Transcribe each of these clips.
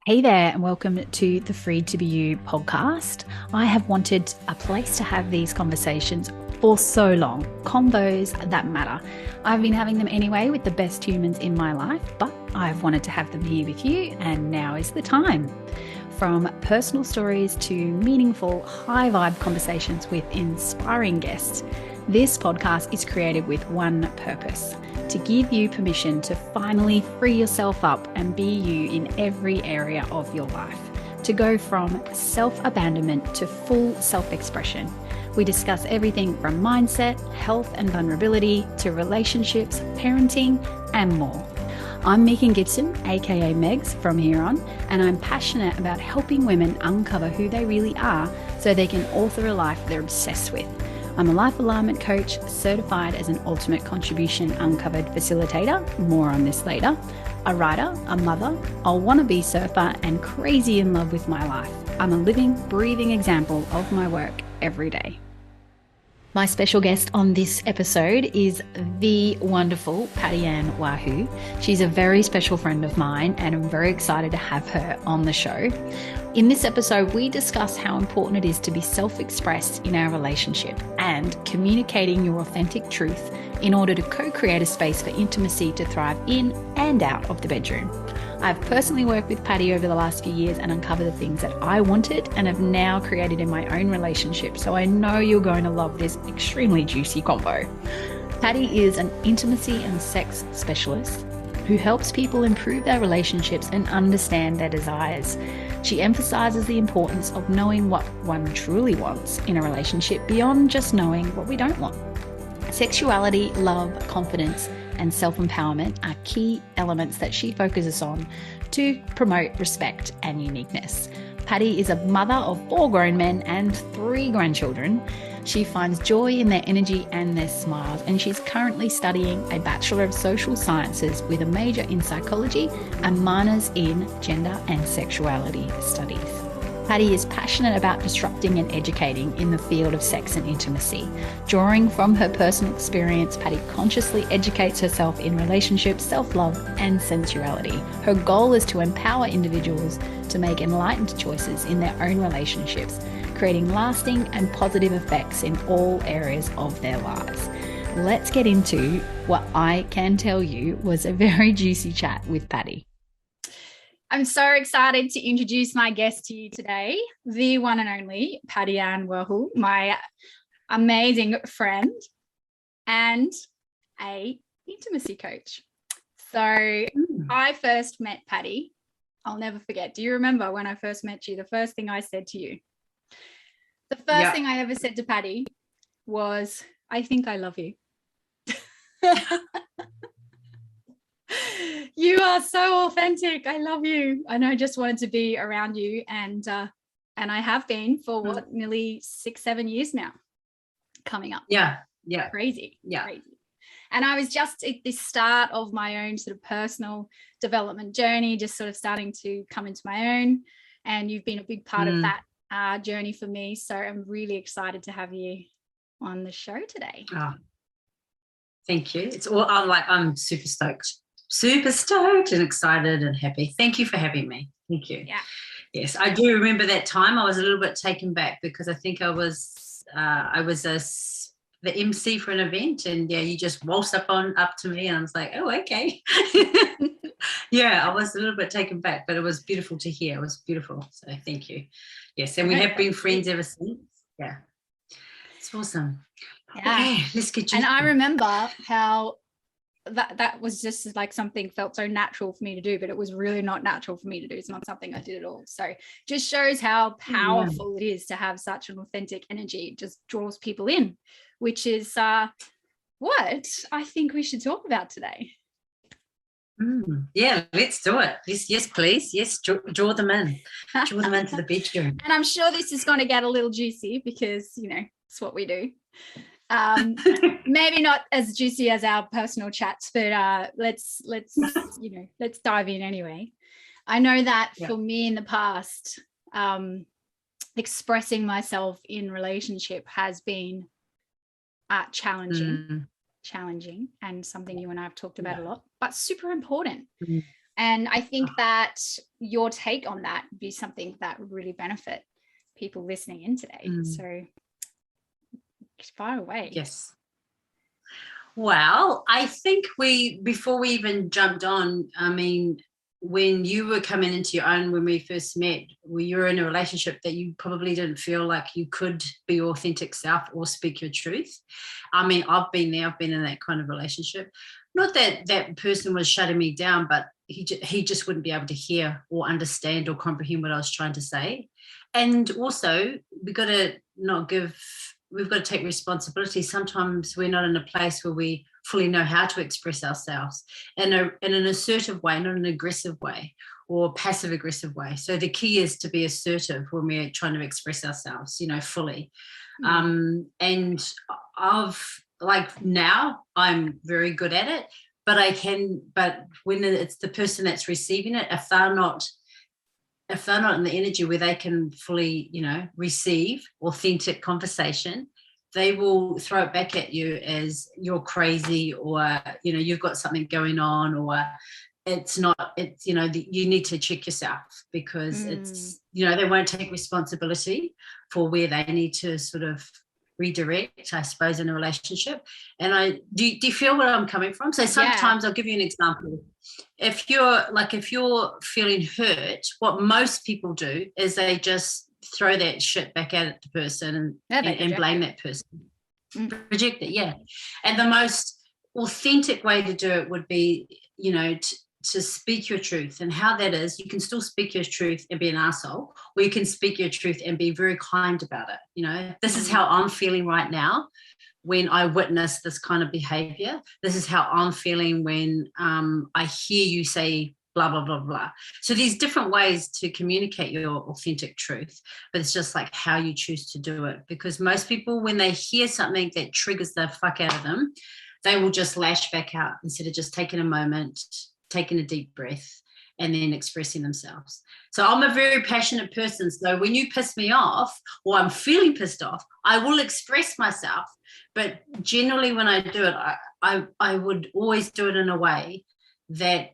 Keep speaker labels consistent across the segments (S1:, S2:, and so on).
S1: Hey there, and welcome to the Free to Be You podcast. I have wanted a place to have these conversations for so long, combos that matter. I've been having them anyway with the best humans in my life, but I've wanted to have them here with you, and now is the time. From personal stories to meaningful, high vibe conversations with inspiring guests, this podcast is created with one purpose: to give you permission to finally free yourself up and be you in every area of your life, to go from self-abandonment to full self-expression. We discuss everything from mindset, health and vulnerability to relationships, parenting, and more. I'm Megan Gibson, aka Megs from here on, and I'm passionate about helping women uncover who they really are so they can author a life they're obsessed with. I'm a life alignment coach, certified as an ultimate contribution uncovered facilitator, more on this later, a writer, a mother, a wannabe surfer, and crazy in love with my life. I'm a living, breathing example of my work every day. My special guest on this episode is the wonderful Patty-Ann Waho. She's a very special friend of mine, and I'm very excited to have her on the show. In this episode, we discuss how important it is to be self-expressed in our relationship and communicating your authentic truth in order to co-create a space for intimacy to thrive in and out of the bedroom. I've personally worked with Patty over the last few years and uncovered the things that I wanted and have now created in my own relationship. So I know you're going to love this extremely juicy combo. Patty is an intimacy and sex specialist who helps people improve their relationships and understand their desires. She emphasizes the importance of knowing what one truly wants in a relationship beyond just knowing what we don't want. Sexuality, love, confidence, and self-empowerment are key elements that she focuses on to promote respect and uniqueness. Patty is a mother of 4 grown men and 3 grandchildren. She finds joy in their energy and their smiles, and she's currently studying a Bachelor of Social Sciences with a major in psychology and minors in gender and sexuality studies. Patty is passionate about disrupting and educating in the field of sex and intimacy. Drawing from her personal experience, Patty consciously educates herself in relationships, self-love, and sensuality. Her goal is to empower individuals to make enlightened choices in their own relationships, creating lasting and positive effects in all areas of their lives. Let's get into what I can tell you was a very juicy chat with Patty. I'm so excited to introduce my guest to you today, the one and only Patty-Ann Waho, my amazing friend and a intimacy coach. So I first met Patty. I'll never forget. Do you remember when I first met you? The first thing I said to you, the first thing I ever said to Patty was, "I think I love you." You are so authentic. I love you. And I just wanted to be around you. And I have been for nearly 6-7 years now coming up.
S2: Yeah.
S1: Crazy. And I was just at the start of my own sort of personal development journey, just sort of starting to come into my own. And you've been a big part of that journey for me. So I'm really excited to have you on the show today.
S2: Oh, thank you. It's all I'm super stoked and excited and happy. Thank you for having me. Thank you.
S1: Yeah.
S2: Yes, I do remember that time. I was a little bit taken back because I think I was the MC for an event, and you just waltzed up to me, and I was like, oh, okay. Yeah, I was a little bit taken back, but it was beautiful to hear. It was beautiful. So thank you. Yes, and we have been friends ever since. Yeah, it's awesome.
S1: Yeah.
S2: Okay, let's get you.
S1: And I remember how that was just like something felt so natural for me to do, but it was really not natural for me to do. It's not something I did at all. So just shows how powerful it is to have such an authentic energy. It just draws people in, which is what I think we should talk about today.
S2: Yeah, let's do it. Yes, please. Yes, draw them in. Draw them into the bedroom.
S1: And I'm sure this is going to get a little juicy because, it's what we do. Maybe not as juicy as our personal chats, but let's dive in anyway. I know that for me in the past, expressing myself in relationship has been challenging and something you and I have talked about a lot, but super important. And I think that your take on that would be something that would really benefit people listening in today. So fire away.
S2: Yes. Well, I think before we even jumped on, I mean, when you were coming into your own, when we first met, you were in a relationship that you probably didn't feel like you could be your authentic self or speak your truth. I mean, I've been there, I've been in that kind of relationship. Not that that person was shutting me down, but he just wouldn't be able to hear or understand or comprehend what I was trying to say. And also, we've got to take responsibility. Sometimes we're not in a place where we fully know how to express ourselves in an assertive way, not an aggressive way or passive aggressive way. So the key is to be assertive when we're trying to express ourselves, fully. And now I'm very good at it, but when it's the person that's receiving it, if they're not in the energy where they can fully, receive authentic conversation, they will throw it back at you as you're crazy, or, you've got something going on, or you need to check yourself, because it's, they won't take responsibility for where they need to sort of redirect, I suppose, in a relationship. And do you feel where I'm coming from? So sometimes I'll give you an example. If you're feeling hurt, what most people do is they just throw that shit back at the person and blame that person. Project it, yeah. And the most authentic way to do it would be, to speak your truth. And how that is, you can still speak your truth and be an asshole, or you can speak your truth and be very kind about it. This is how I'm feeling right now when I witness this kind of behavior. This is how I'm feeling when I hear you say blah, blah, blah, blah. So there's different ways to communicate your authentic truth, but it's just like how you choose to do it. Because most people, when they hear something that triggers the fuck out of them, they will just lash back out instead of just taking a moment, taking a deep breath, and then expressing themselves. So I'm a very passionate person. So when you piss me off, or I'm feeling pissed off, I will express myself. But generally when I do it, I would always do it in a way that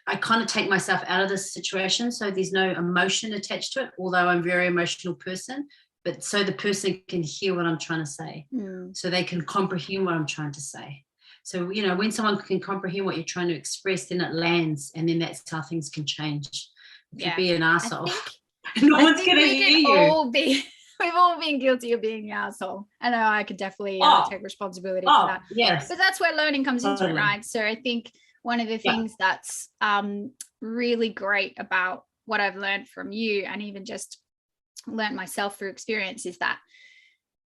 S2: I kind of take myself out of this situation. So there's no emotion attached to it, although I'm a very emotional person. But so the person can hear what I'm trying to say, so they can comprehend what I'm trying to say. So, when someone can comprehend what you're trying to express, then it lands, and then that's how things can change. If you be an arsehole, no one's going to hear you.
S1: We've all been guilty of being an asshole. I know I could definitely take responsibility for that.
S2: Yes.
S1: But that's where learning comes into it, right? So I think one of the things that's really great about what I've learned from you, and even just learned myself through experience, is that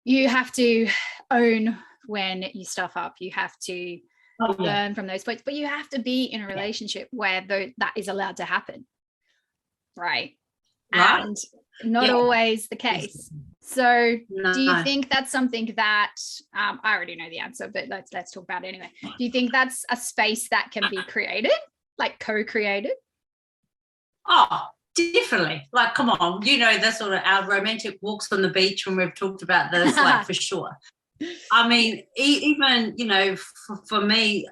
S1: you have to own when you stuff up. You have to learn from those points, but you have to be in a relationship where that is allowed to happen, right? And not always the case. So do you think that's something that I already know the answer, but let's talk about it anyway. Do you think that's a space that can be created, like co-created?
S2: Oh, definitely. Like, come on, this sort of our romantic walks on the beach when we've talked about this, like, for sure. I mean, even, for me,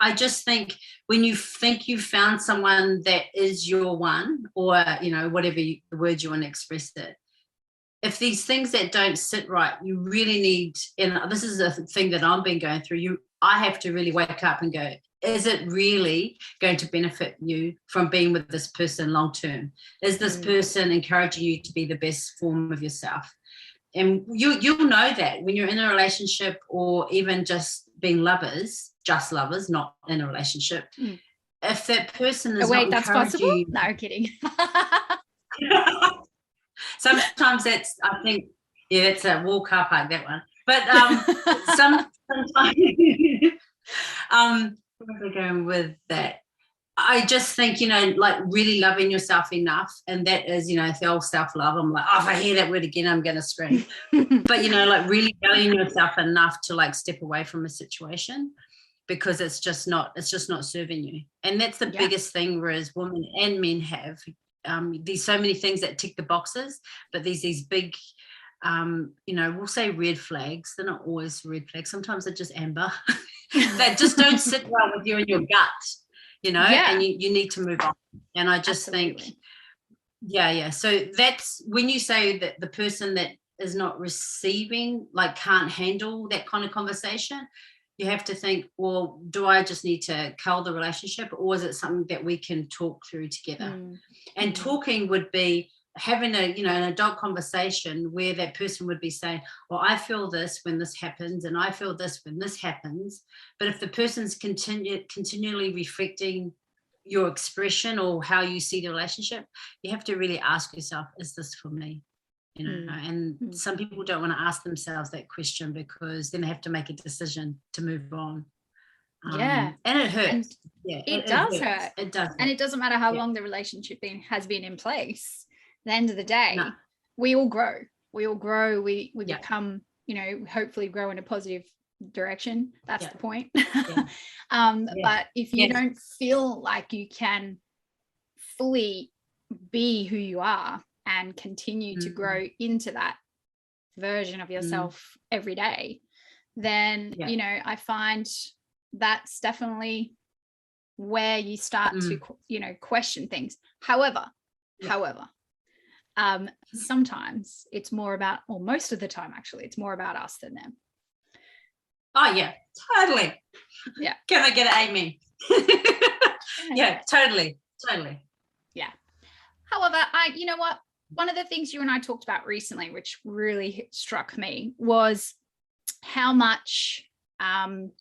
S2: I just think when you think you've found someone that is your one, or, whatever the words you want to express it, if these things that don't sit right, you really need, and this is a thing that I've been going through, I have to really wake up and go, is it really going to benefit you from being with this person long term? Is this person encouraging you to be the best form of yourself? And you'll know that when you're in a relationship, or even just being lovers, just lovers, not in a relationship. If that person is not
S1: that's
S2: encouraging
S1: possible?
S2: you,
S1: no, kidding.
S2: Sometimes that's, I think, that's a wall car park, that one. But sometimes, where am I going with that? I just think, like really loving yourself enough. And that is, the old self-love. I'm like, if I hear that word again, I'm going to scream. But, like really valuing yourself enough to like step away from a situation, because it's just not serving you. And that's the biggest thing, whereas women and men have, there's so many things that tick the boxes, but there's these big, we'll say red flags. They're not always red flags. Sometimes they're just amber that just don't sit well with you in your gut. and you need to move on. And I just think, so that's when you say that the person that is not receiving, like, can't handle that kind of conversation, you have to think, well, do I just need to cull the relationship, or is it something that we can talk through together? And talking would be having an adult conversation where that person would be saying, well, I feel this when this happens, and I feel this when this happens. But if the person's continually reflecting your expression or how you see the relationship, you have to really ask yourself, is this for me? And some people don't want to ask themselves that question, because then they have to make a decision to move on. And it hurts.
S1: It does hurt.
S2: It does.
S1: And it doesn't matter how long the relationship has been in place. At the end of the day, we all grow. We become, hopefully grow in a positive direction. That's the point. But if you don't feel like you can fully be who you are and continue to grow into that version of yourself every day, then I find that's definitely where you start to question things. However, sometimes it's more about, or most of the time actually, it's more about us than them.
S2: Oh yeah, totally.
S1: Yeah.
S2: Can I get an amen? Yeah, totally.
S1: Yeah. However, you know what? One of the things you and I talked about recently, which really struck me, was how much I'm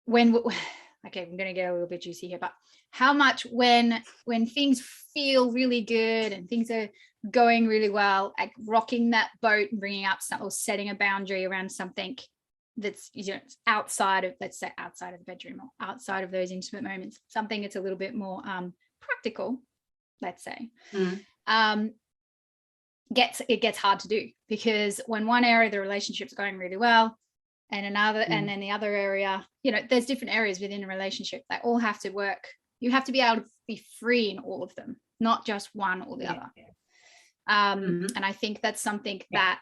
S1: going to get a little bit juicy here, but how much when things feel really good and things are going really well, like rocking that boat and bringing up something, or setting a boundary around something that's outside of, let's say, outside of the bedroom or outside of those intimate moments, something that's a little bit more practical, let's say, it gets hard to do, because when one area of the relationship's going really well and another and then the other area, there's different areas within a relationship that all have to work. You have to be able to be free in all of them, not just one or the other. And I think that's something that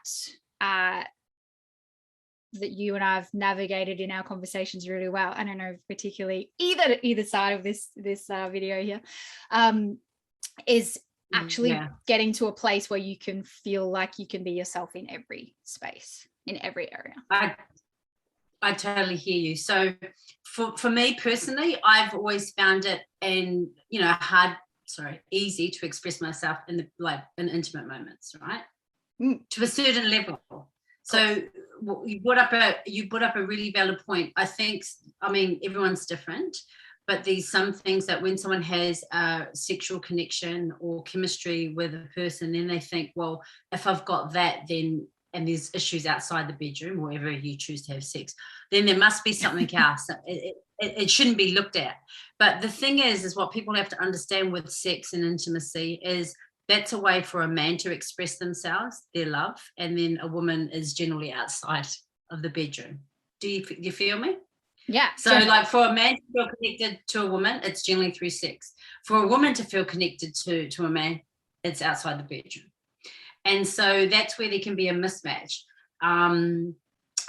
S1: that you and I've navigated in our conversations really well. I don't know, particularly either side of this video here, is actually getting to a place where you can feel like you can be yourself in every space, in every area.
S2: I totally hear you. So for me personally, I've always found it easy to express myself in intimate moments, right? To a certain level. So you brought up a really valid point. I mean, everyone's different, but there's some things that when someone has a sexual connection or chemistry with a person, then they think, well, if I've got that, then, and there's issues outside the bedroom, wherever you choose to have sex, then there must be something else. It shouldn't be looked at. But the thing is what people have to understand with sex and intimacy is that's a way for a man to express themselves, their love, and then a woman is generally outside of the bedroom. Do you feel me?
S1: Yeah.
S2: So like for a man to feel connected to a woman, it's generally through sex. For a woman to feel connected to a man, it's outside the bedroom. And so that's where there can be a mismatch.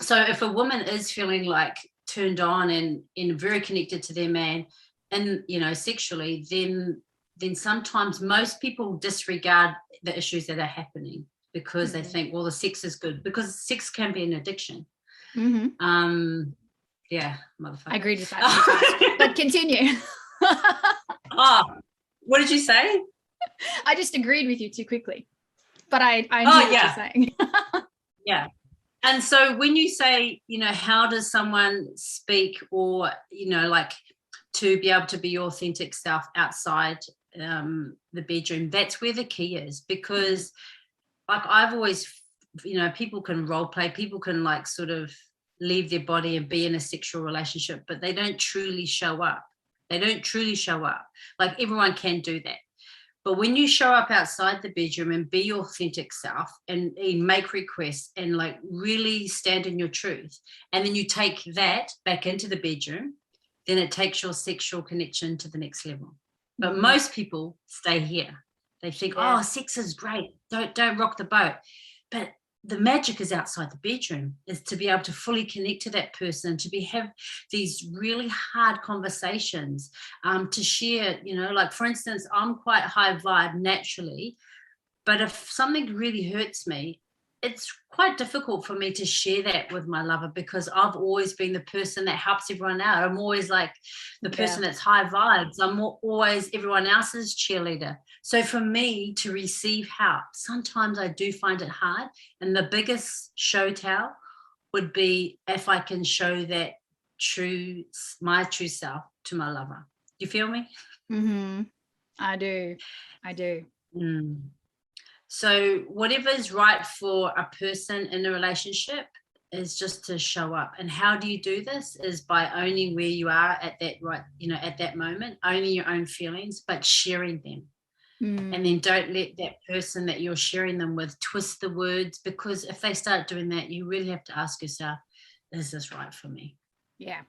S2: So if a woman is feeling like turned on and very connected to their man and, sexually, then sometimes most people disregard the issues that are happening because they think, well, the sex is good, because sex can be an addiction. Yeah, motherfucker. I
S1: agreed with that. But continue.
S2: What did you say?
S1: I just agreed with you too quickly. But I knew what you're saying.
S2: Yeah. And so when you say, how does someone speak, or, to be able to be your authentic self outside the bedroom, that's where the key is. Because like I've always, people can role play, people can sort of leave their body and be in a sexual relationship, but they don't truly show up. Like everyone can do that. But when you show up outside the bedroom and be your authentic self and make requests and really stand in your truth, and then you take that back into the bedroom, then it takes your sexual connection to the next level. But most people stay here. They think, sex is great. Don't rock the boat. But the magic is outside the bedroom, is to be able to fully connect to that person, to have these really hard conversations, to share, like, for instance, I'm quite high vibe naturally, but if something really hurts me, it's quite difficult for me to share that with my lover, because I've always been the person that helps everyone out. I'm always like the person that's high vibes. I'm always everyone else's cheerleader. So for me to receive help, sometimes I do find it hard. And the biggest show tell would be if I can show that my true self to my lover. Do you feel me?
S1: Mm-hmm. I do.
S2: Mm. So whatever is right for a person in a relationship is just to show up. And how do you do this? Is by owning where you are at that moment, owning your own feelings, but sharing them. And then don't let that person that you're sharing them with twist the words, because if they start doing that, you really have to ask yourself, is this right for me?
S1: Yeah.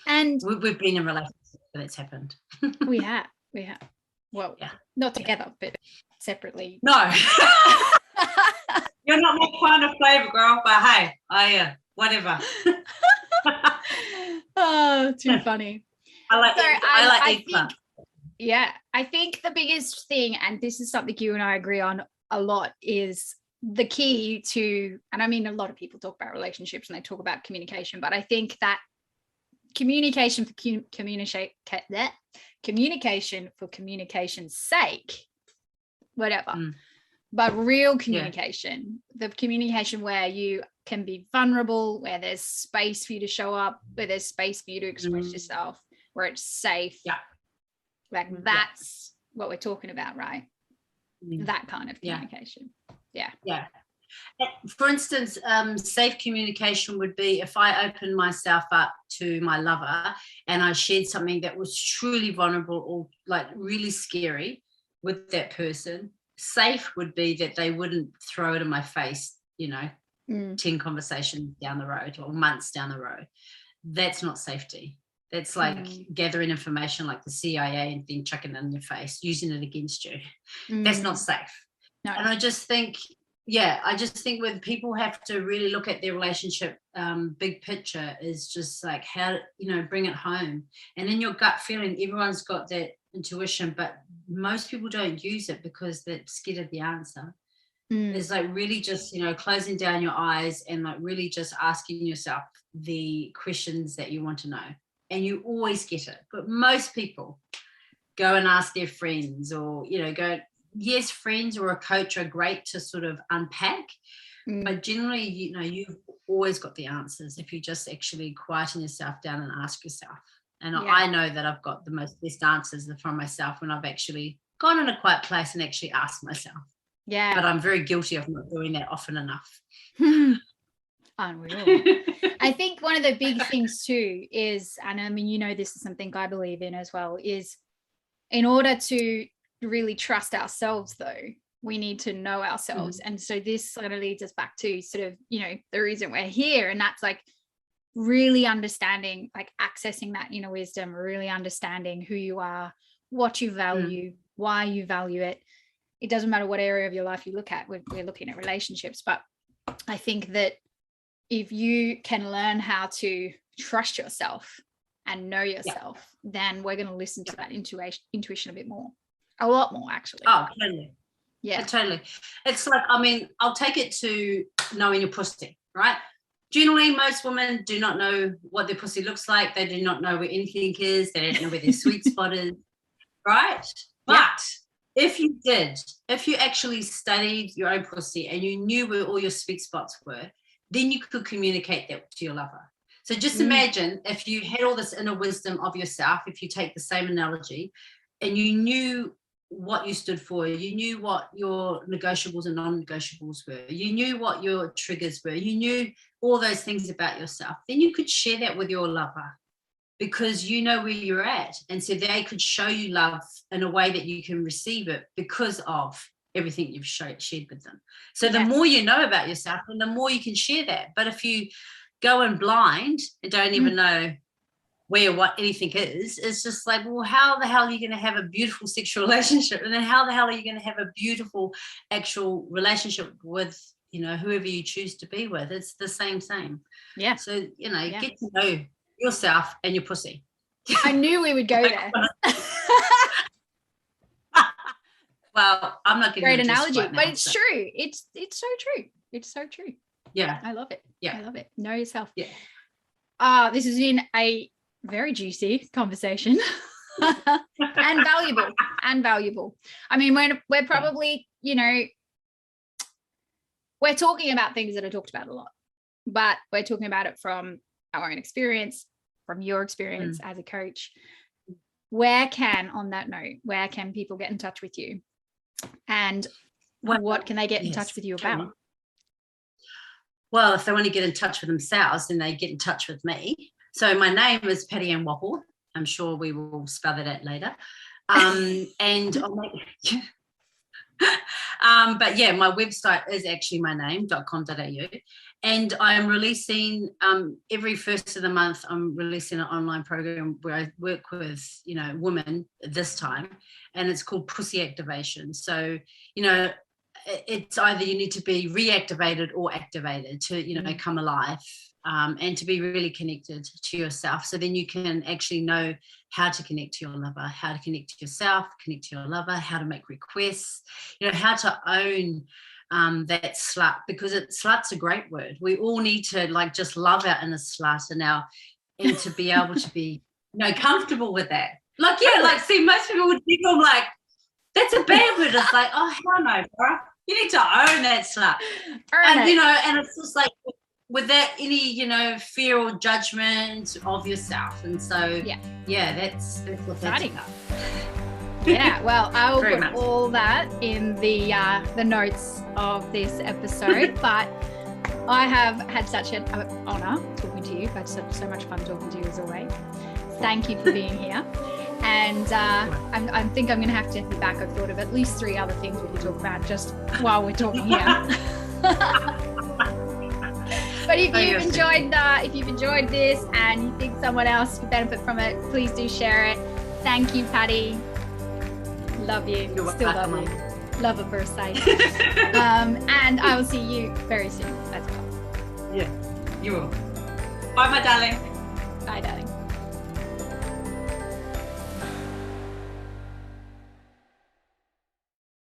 S2: And we've been in relationships where that's happened.
S1: We have. Well, not together, but separately.
S2: No. You're not my kind of flavor, girl, but hey, whatever.
S1: Oh, too funny.
S2: I like eggplant.
S1: Yeah, I think the biggest thing, and this is something you and I agree on a lot, is the key to, and I mean, a lot of people talk about relationships and they talk about communication, but I think that communication for communication's sake, whatever. But real communication, the communication where you can be vulnerable, where there's space for you to show up, where there's space for you to express yourself, where it's safe. Yeah. Like that's what we're talking about, right? That kind of communication. Yeah.
S2: For instance, safe communication would be if I opened myself up to my lover and I shared something that was truly vulnerable or like really scary with that person. Safe would be that they wouldn't throw it in my face, 10 conversations down the road or months down the road. That's not safety. That's like gathering information like the CIA and then chucking it in your face, using it against you. That's not safe. No. And I just think when people have to really look at their relationship, big picture is just like how, bring it home. And in your gut feeling, everyone's got that intuition, but most people don't use it because they're scared of the answer. It's like really just, closing down your eyes and like really just asking yourself the questions that you want to know. And you always get it. But most people go and ask their friends or, yes, friends or a coach are great to sort of unpack, but generally, you've always got the answers if you just actually quieten yourself down and ask yourself. And I know that I've got the best answers from myself when I've actually gone in a quiet place and actually asked myself. Yeah. But I'm very guilty of not doing that often enough.
S1: Unreal. I think one of the big things too is, and I mean, this is something I believe in as well, is in order to really trust ourselves though, we need to know ourselves. And so this sort of leads us back to sort of, the reason we're here. And that's like really understanding, like accessing that inner wisdom, really understanding who you are, what you value, why you value it. It doesn't matter what area of your life you look at. We're looking at relationships, but I think that if you can learn how to trust yourself and know yourself, then we're going to listen to that intuition a bit more, a lot more actually.
S2: Oh, totally. Yeah, totally. It's like, I mean, I'll take it to knowing your pussy, right? Generally, most women do not know what their pussy looks like. They do not know where anything is. They don't know where their sweet spot is, right? But if you actually studied your own pussy and you knew where all your sweet spots were, then you could communicate that to your lover. So just imagine if you had all this inner wisdom of yourself, if you take the same analogy, and you knew what you stood for, you knew what your negotiables and non-negotiables were, you knew what your triggers were, you knew all those things about yourself, then you could share that with your lover because you know where you're at. And so they could show you love in a way that you can receive it because of everything you've shared with them. So the more you know about yourself, and the more you can share that. But if you go in blind and don't even know where what anything is, it's just like, well, how the hell are you going to have a beautiful sexual relationship? And then how the hell are you going to have a beautiful actual relationship with, you know, whoever you choose to be with? It's the same.
S1: Yeah.
S2: So, you know, get to know yourself and your pussy.
S1: I knew we would go there.
S2: Well, I'm not getting
S1: great analogy,
S2: right now,
S1: but it's true. It's so true. It's so true.
S2: Yeah.
S1: I love it.
S2: Yeah.
S1: I love it. Know yourself.
S2: Yeah.
S1: This has been a very juicy conversation and valuable. I mean, we're probably, you know, we're talking about things that are talked about a lot, but we're talking about it from our own experience, from your experience as a coach. On that note, where can people get in touch with you? And what can they get in touch with you about?
S2: Well, if they want to get in touch with themselves, then they get in touch with me. So my name is Patty-Ann Waho. I'm sure we will spell that out later. And but yeah, my website is actually my name.com.au. And I'm releasing every first of the month, I'm releasing an online program where I work with, you know, women this time, and it's called Pussy Activation. So, you know, it's either you need to be reactivated or activated to, you know, come alive, and to be really connected to yourself. So then you can actually know how to connect to your lover, how to connect to yourself, connect to your lover, how to make requests, you know, how to own that slut, because slut's a great word. We all need to like just love our inner slut and to be able to be, you know, comfortable with that. Like, yeah, like, see, most people would think I'm like, that's a bad word. It's like, oh, hell no, bro. You need to own that slut. You know, and it's just like without any, you know, fear or judgment of yourself. And so, that's what that's about.
S1: Yeah, well, I will put all that in the notes of this episode. But I have had such an honor talking to you. I've had so much fun talking to you as always. Thank you for being here. And I think I'm going to have to be back. I've thought of at least 3 other things we could talk about just while we're talking here. But if you've enjoyed this and you think someone else could benefit from it, please do share it. Thank you, Patty. Love you. Still love you. Love at first sight. And I will see you very soon as well.
S2: Yeah, you will. Bye, my darling.
S1: Bye, darling.